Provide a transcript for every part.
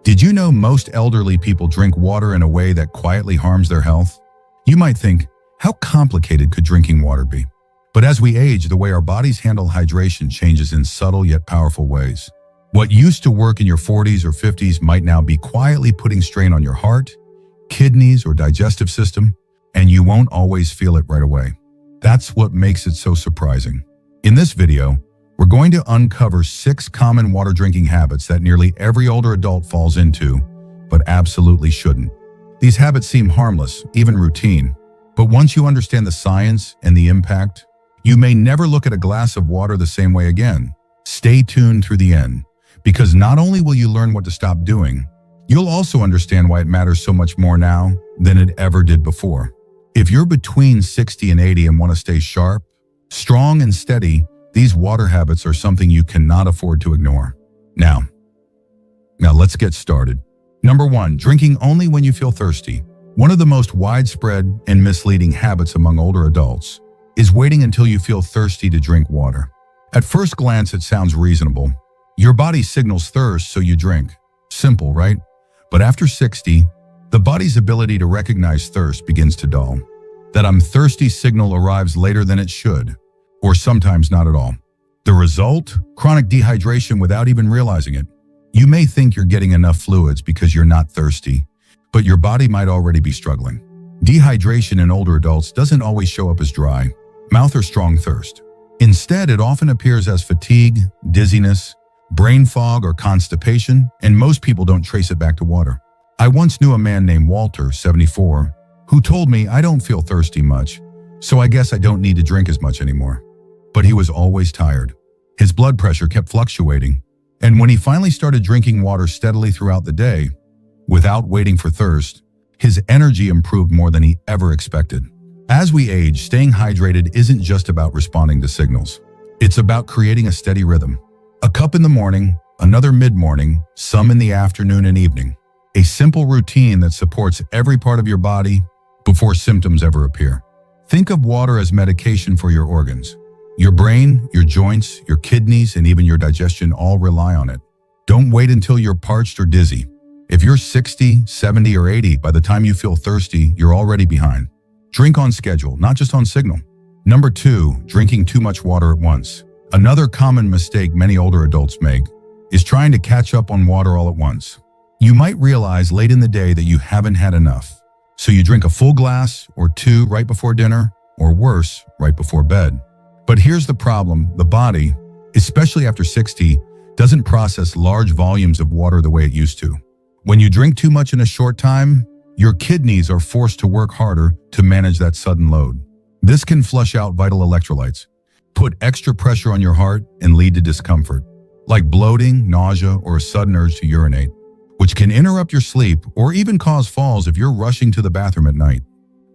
Did you know most elderly people drink water in a way that quietly harms their health? You might think, how complicated could drinking water be? But as we age, the way our bodies handle hydration changes in subtle yet powerful ways. What used to work in your 40s or 50s might now be quietly putting strain on your heart, kidneys, or digestive system, and you won't always feel it right away. That's what makes it so surprising. In this video, we're going to uncover 6 common water drinking habits that nearly every older adult falls into, but absolutely shouldn't. These habits seem harmless, even routine, but once you understand the science and the impact, you may never look at a glass of water the same way again. Stay tuned through the end, because not only will you learn what to stop doing, you'll also understand why it matters so much more now than it ever did before. If you're between 60 and 80 and want to stay sharp, strong, and steady, these water habits are something you cannot afford to ignore. Now let's get started. Number 1, drinking only when you feel thirsty. One of the most widespread and misleading habits among older adults is waiting until you feel thirsty to drink water. At first glance, it sounds reasonable. Your body signals thirst, so you drink. Simple, right? But after 60, the body's ability to recognize thirst begins to dull. That "I'm thirsty" signal arrives later than it should, or sometimes not at all. The result? Chronic dehydration without even realizing it. You may think you're getting enough fluids because you're not thirsty, but your body might already be struggling. Dehydration in older adults doesn't always show up as dry mouth or strong thirst. Instead, it often appears as fatigue, dizziness, brain fog, or constipation, and most people don't trace it back to water. I once knew a man named Walter, 74, who told me, "I don't feel thirsty much, so I guess I don't need to drink as much anymore." But he was always tired. His blood pressure kept fluctuating, and when he finally started drinking water steadily throughout the day, without waiting for thirst, his energy improved more than he ever expected. As we age, staying hydrated isn't just about responding to signals. It's about creating a steady rhythm. A cup in the morning, another mid-morning, some in the afternoon and evening. A simple routine that supports every part of your body before symptoms ever appear. Think of water as medication for your organs. Your brain, your joints, your kidneys, and even your digestion all rely on it. Don't wait until you're parched or dizzy. If you're 60, 70, or 80, by the time you feel thirsty, you're already behind. Drink on schedule, not just on signal. Number 2, drinking too much water at once. Another common mistake many older adults make is trying to catch up on water all at once. You might realize late in the day that you haven't had enough, so you drink a full glass or 2 right before dinner, or worse, right before bed. But here's the problem: the body, especially after 60, doesn't process large volumes of water the way it used to. When you drink too much in a short time, your kidneys are forced to work harder to manage that sudden load. This can flush out vital electrolytes, put extra pressure on your heart, and lead to discomfort, like bloating, nausea, or a sudden urge to urinate, which can interrupt your sleep or even cause falls if you're rushing to the bathroom at night.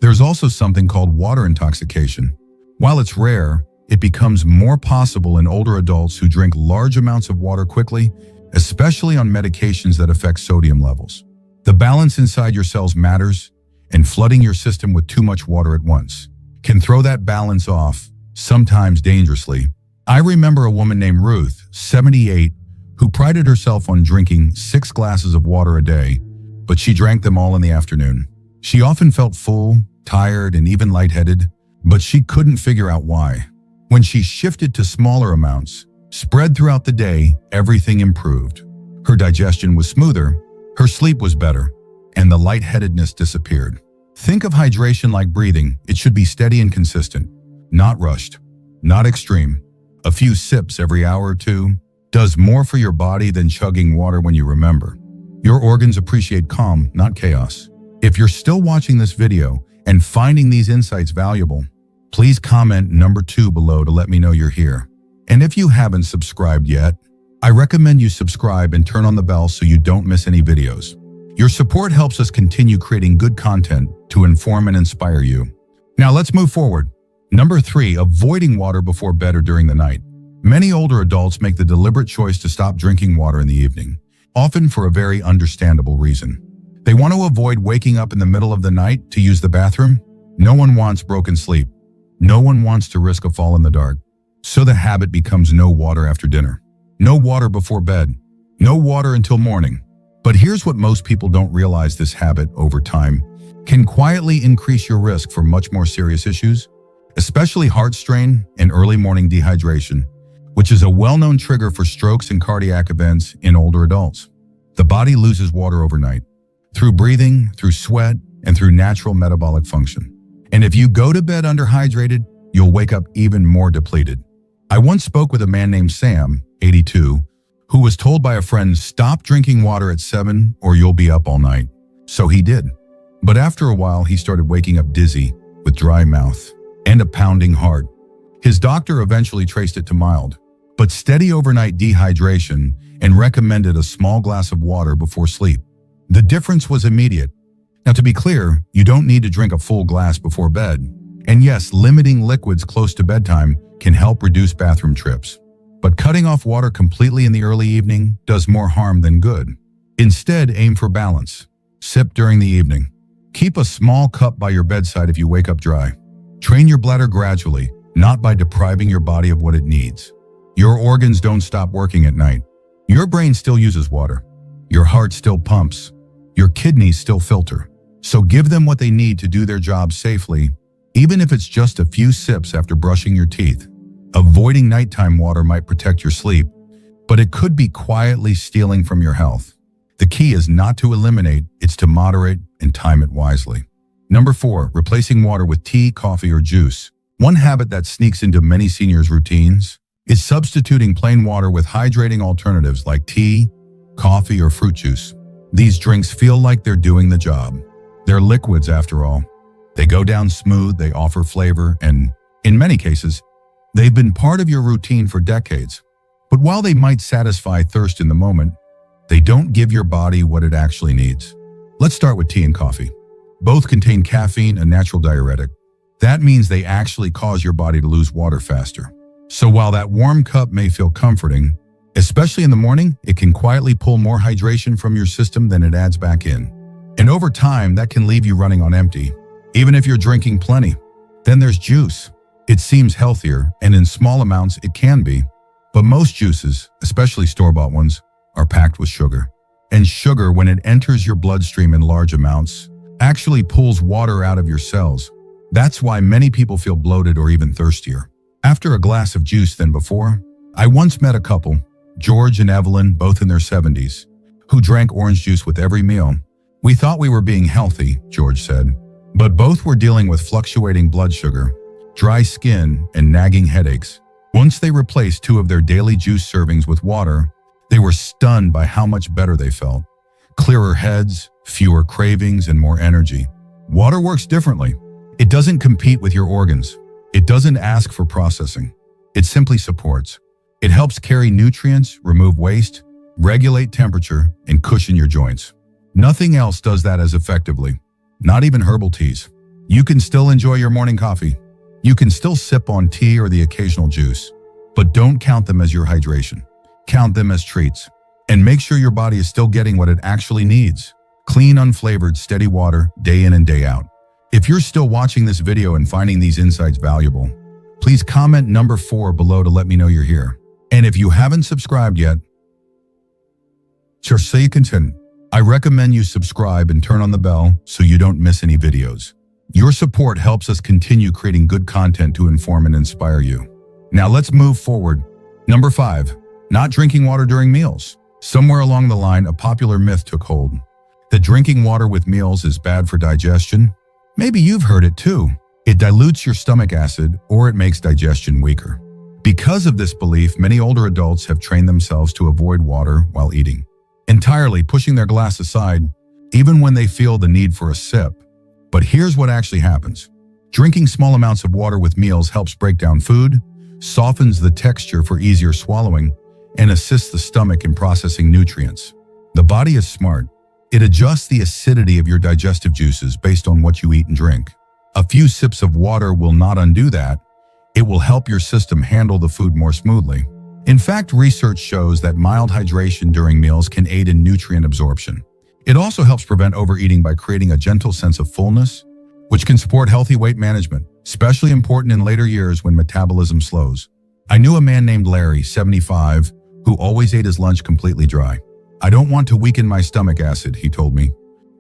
There's also something called water intoxication. While it's rare, it becomes more possible in older adults who drink large amounts of water quickly, especially on medications that affect sodium levels. The balance inside your cells matters, and flooding your system with too much water at once can throw that balance off, sometimes dangerously. I remember a woman named Ruth, 78, who prided herself on drinking 6 glasses of water a day, but she drank them all in the afternoon. She often felt full, tired, and even lightheaded, but she couldn't figure out why. When she shifted to smaller amounts, spread throughout the day, everything improved. Her digestion was smoother, her sleep was better, and the lightheadedness disappeared. Think of hydration like breathing. It should be steady and consistent, not rushed, not extreme. A few sips every hour or 2 does more for your body than chugging water when you remember. Your organs appreciate calm, not chaos. If you're still watching this video and finding these insights valuable, please comment number 2 below to let me know you're here. And if you haven't subscribed yet, I recommend you subscribe and turn on the bell so you don't miss any videos. Your support helps us continue creating good content to inform and inspire you. Now let's move forward. Number 3, avoiding water before bed or during the night. Many older adults make the deliberate choice to stop drinking water in the evening, often for a very understandable reason. They want to avoid waking up in the middle of the night to use the bathroom. No one wants broken sleep. No one wants to risk a fall in the dark. So the habit becomes no water after dinner, no water before bed, no water until morning. But here's what most people don't realize: this habit over time can quietly increase your risk for much more serious issues, especially heart strain and early morning dehydration, which is a well-known trigger for strokes and cardiac events in older adults. The body loses water overnight, through breathing, through sweat, and through natural metabolic function. And if you go to bed underhydrated, you'll wake up even more depleted. I once spoke with a man named Sam, 82, who was told by a friend, "Stop drinking water at 7 or you'll be up all night." So he did. But after a while, he started waking up dizzy, with dry mouth, and a pounding heart. His doctor eventually traced it to mild, but steady overnight dehydration and recommended a small glass of water before sleep. The difference was immediate. Now, to be clear, you don't need to drink a full glass before bed. And yes, limiting liquids close to bedtime can help reduce bathroom trips. But cutting off water completely in the early evening does more harm than good. Instead, aim for balance. Sip during the evening. Keep a small cup by your bedside if you wake up dry. Train your bladder gradually, not by depriving your body of what it needs. Your organs don't stop working at night. Your brain still uses water. Your heart still pumps. Your kidneys still filter. So give them what they need to do their job safely, even if it's just a few sips after brushing your teeth. Avoiding nighttime water might protect your sleep, but it could be quietly stealing from your health. The key is not to eliminate, it's to moderate and time it wisely. Number 4, replacing water with tea, coffee, or juice. One habit that sneaks into many seniors' routines is substituting plain water with hydrating alternatives like tea, coffee, or fruit juice. These drinks feel like they're doing the job. They're liquids after all. They go down smooth, they offer flavor, and in many cases, they've been part of your routine for decades. But while they might satisfy thirst in the moment, they don't give your body what it actually needs. Let's start with tea and coffee. Both contain caffeine, a natural diuretic. That means they actually cause your body to lose water faster. So while that warm cup may feel comforting, especially in the morning, it can quietly pull more hydration from your system than it adds back in. And over time, that can leave you running on empty, even if you're drinking plenty. Then there's juice. It seems healthier, and in small amounts it can be. But most juices, especially store-bought ones, are packed with sugar. And sugar, when it enters your bloodstream in large amounts, actually pulls water out of your cells. That's why many people feel bloated or even thirstier after a glass of juice than before. I once met a couple, George and Evelyn, both in their 70s, who drank orange juice with every meal. "We thought we were being healthy," George said, "but both were dealing with fluctuating blood sugar, dry skin, and nagging headaches." Once they replaced 2 of their daily juice servings with water, they were stunned by how much better they felt. Clearer heads, fewer cravings, and more energy. Water works differently. It doesn't compete with your organs. It doesn't ask for processing. It simply supports. It helps carry nutrients, remove waste, regulate temperature, and cushion your joints. Nothing else does that as effectively. Not even herbal teas. You can still enjoy your morning coffee. You can still sip on tea or the occasional juice, but don't count them as your hydration. Count them as treats. And make sure your body is still getting what it actually needs. Clean, unflavored, steady water, day in and day out. If you're still watching this video and finding these insights valuable, please comment number 4 below to let me know you're here. And if you haven't subscribed yet, I recommend you subscribe and turn on the bell so you don't miss any videos. Your support helps us continue creating good content to inform and inspire you. Now let's move forward. Number 5, not drinking water during meals. Somewhere along the line, a popular myth took hold that drinking water with meals is bad for digestion. Maybe you've heard it too. It dilutes your stomach acid or it makes digestion weaker. Because of this belief, many older adults have trained themselves to avoid water while eating, entirely pushing their glass aside, even when they feel the need for a sip. But here's what actually happens. Drinking small amounts of water with meals helps break down food, softens the texture for easier swallowing, and assists the stomach in processing nutrients. The body is smart. It adjusts the acidity of your digestive juices based on what you eat and drink. A few sips of water will not undo that. It will help your system handle the food more smoothly. In fact, research shows that mild hydration during meals can aid in nutrient absorption. It also helps prevent overeating by creating a gentle sense of fullness, which can support healthy weight management, especially important in later years when metabolism slows. I knew a man named Larry, 75, who always ate his lunch completely dry. "I don't want to weaken my stomach acid," he told me.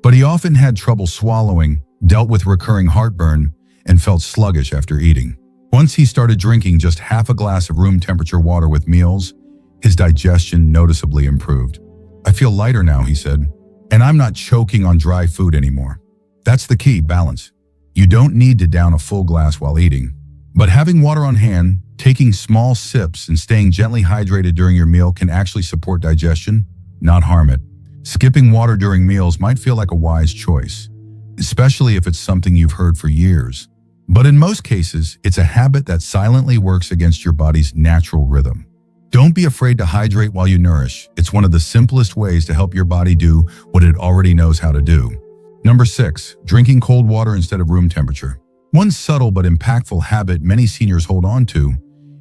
But he often had trouble swallowing, dealt with recurring heartburn, and felt sluggish after eating. Once he started drinking just half a glass of room temperature water with meals, his digestion noticeably improved. "I feel lighter now," he said, "and I'm not choking on dry food anymore." That's the key, balance. You don't need to down a full glass while eating. But having water on hand, taking small sips, and staying gently hydrated during your meal can actually support digestion, not harm it. Skipping water during meals might feel like a wise choice, especially if it's something you've heard for years. But in most cases, it's a habit that silently works against your body's natural rhythm. Don't be afraid to hydrate while you nourish. It's one of the simplest ways to help your body do what it already knows how to do. Number 6, drinking cold water instead of room temperature. One subtle but impactful habit many seniors hold on to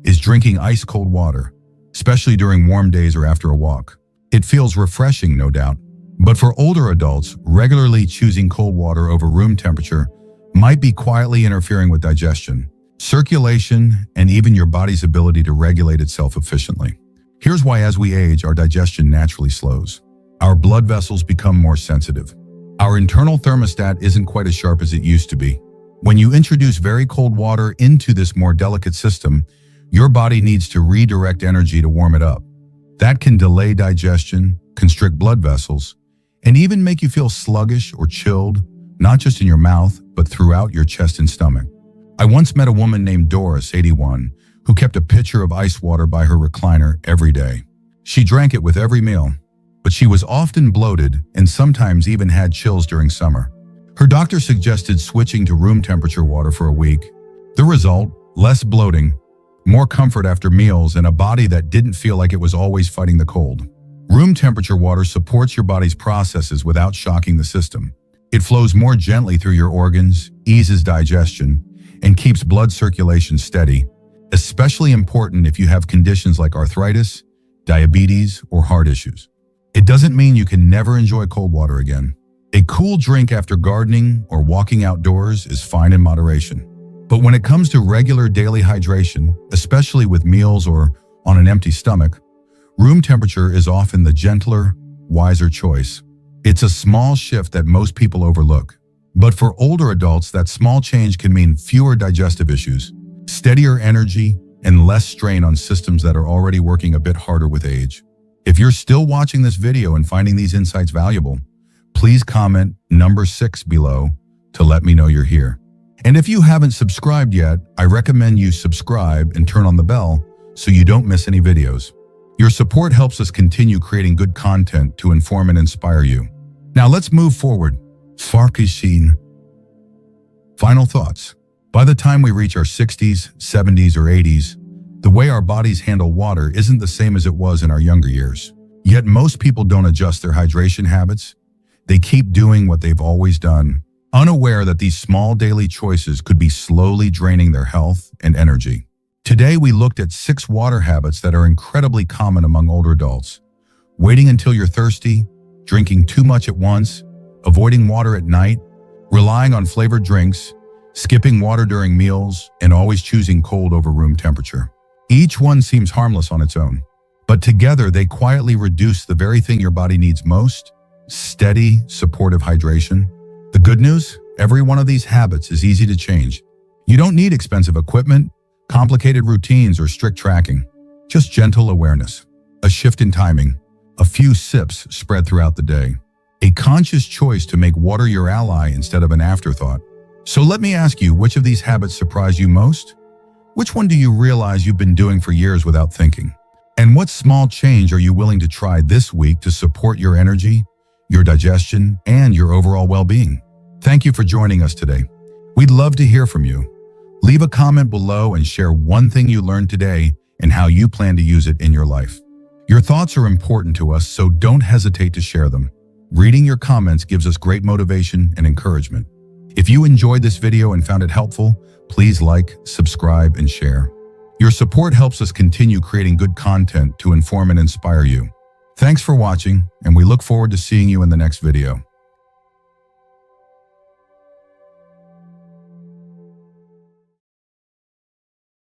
is drinking ice-cold water, especially during warm days or after a walk. It feels refreshing, no doubt. But for older adults, regularly choosing cold water over room temperature might be quietly interfering with digestion, circulation, and even your body's ability to regulate itself efficiently. Here's why: as we age, our digestion naturally slows. Our blood vessels become more sensitive. Our internal thermostat isn't quite as sharp as it used to be. When you introduce very cold water into this more delicate system, your body needs to redirect energy to warm it up. That can delay digestion, constrict blood vessels, and even make you feel sluggish or chilled, not just in your mouth, but throughout your chest and stomach. I once met a woman named Doris, 81, who kept a pitcher of ice water by her recliner every day. She drank it with every meal, but she was often bloated and sometimes even had chills during summer. Her doctor suggested switching to room temperature water for a week. The result: less bloating, more comfort after meals, and a body that didn't feel like it was always fighting the cold. Room temperature water supports your body's processes without shocking the system. It flows more gently through your organs, eases digestion, and keeps blood circulation steady, especially important if you have conditions like arthritis, diabetes, or heart issues. It doesn't mean you can never enjoy cold water again. A cool drink after gardening or walking outdoors is fine in moderation. But when it comes to regular daily hydration, especially with meals or on an empty stomach, room temperature is often the gentler, wiser choice. It's a small shift that most people overlook. But for older adults, that small change can mean fewer digestive issues, steadier energy, and less strain on systems that are already working a bit harder with age. If you're still watching this video and finding these insights valuable, please comment number 6 below to let me know you're here. And if you haven't subscribed yet, I recommend you subscribe and turn on the bell so you don't miss any videos. Your support helps us continue creating good content to inform and inspire you. Now let's move forward. Farkishin. Final thoughts. By the time we reach our 60s, 70s, or 80s, the way our bodies handle water isn't the same as it was in our younger years. Yet most people don't adjust their hydration habits. They keep doing what they've always done, unaware that these small daily choices could be slowly draining their health and energy. Today, we looked at 6 water habits that are incredibly common among older adults. Waiting until you're thirsty, drinking too much at once, avoiding water at night, relying on flavored drinks, skipping water during meals, and always choosing cold over room temperature. Each one seems harmless on its own, but together they quietly reduce the very thing your body needs most: steady, supportive hydration. The good news? Every one of these habits is easy to change. You don't need expensive equipment, complicated routines, or strict tracking. Just gentle awareness, a shift in timing, a few sips spread throughout the day. A conscious choice to make water your ally instead of an afterthought. So let me ask you, which of these habits surprise you most? Which one do you realize you've been doing for years without thinking? And what small change are you willing to try this week to support your energy, your digestion, and your overall well-being? Thank you for joining us today. We'd love to hear from you. Leave a comment below and share one thing you learned today and how you plan to use it in your life. Your thoughts are important to us, so don't hesitate to share them. Reading your comments gives us great motivation and encouragement. If you enjoyed this video and found it helpful, please like, subscribe, and share. Your support helps us continue creating good content to inform and inspire you. Thanks for watching, and we look forward to seeing you in the next video.